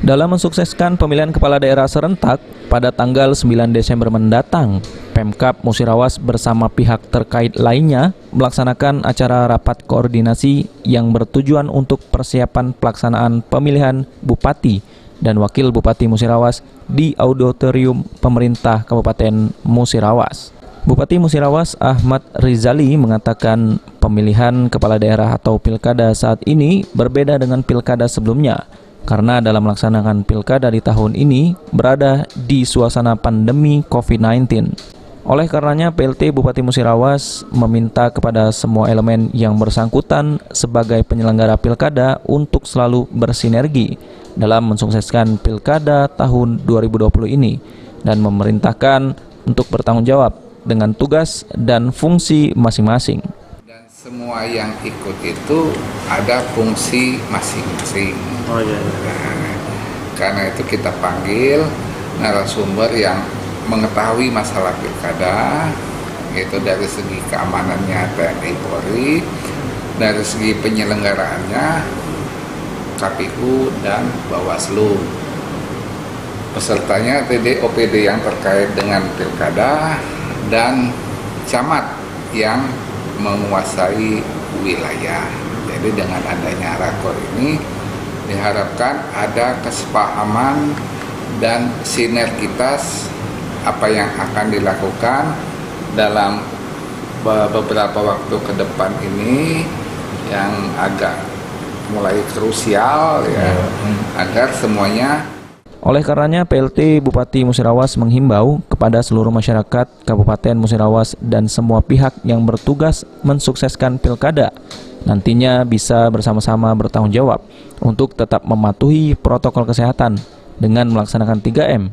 Dalam mensukseskan pemilihan kepala daerah serentak pada tanggal 9 Desember mendatang, Pemkab Musirawas bersama pihak terkait lainnya melaksanakan acara rapat koordinasi yang bertujuan untuk persiapan pelaksanaan pemilihan Bupati dan Wakil Bupati Musirawas di Auditorium Pemerintah Kabupaten Musirawas. Bupati Musirawas Ahmad Rizali mengatakan pemilihan kepala daerah atau pilkada saat ini berbeda dengan pilkada sebelumnya karena dalam melaksanakan pilkada di tahun ini berada di suasana pandemi COVID-19. Oleh karenanya PLT Bupati Musirawas meminta kepada semua elemen yang bersangkutan sebagai penyelenggara pilkada untuk selalu bersinergi dalam mensukseskan pilkada tahun 2020 ini dan memerintahkan untuk bertanggung jawab dengan tugas dan fungsi masing-masing. Dan semua yang ikut itu ada fungsi masing-masing. Nah, karena itu kita panggil narasumber yang mengetahui masalah pilkada, yaitu dari segi keamanannya TNI Polri, dari segi penyelenggaraannya KPU dan Bawaslu. Pesertanya TD OPD yang terkait dengan pilkada dan camat yang menguasai wilayah. Jadi dengan adanya rakor ini diharapkan ada kesepahaman dan sinergitas apa yang akan dilakukan dalam beberapa waktu ke depan ini yang agak mulai krusial ya, agar semuanya. Oleh karenanya PLT Bupati Musirawas menghimbau kepada seluruh masyarakat Kabupaten Musirawas dan semua pihak yang bertugas mensukseskan pilkada nantinya bisa bersama-sama bertanggung jawab untuk tetap mematuhi protokol kesehatan dengan melaksanakan 3M,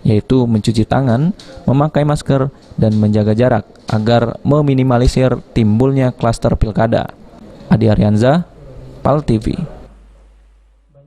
yaitu mencuci tangan, memakai masker, dan menjaga jarak agar meminimalisir timbulnya klaster pilkada. Adi Aryanza, PAL TV.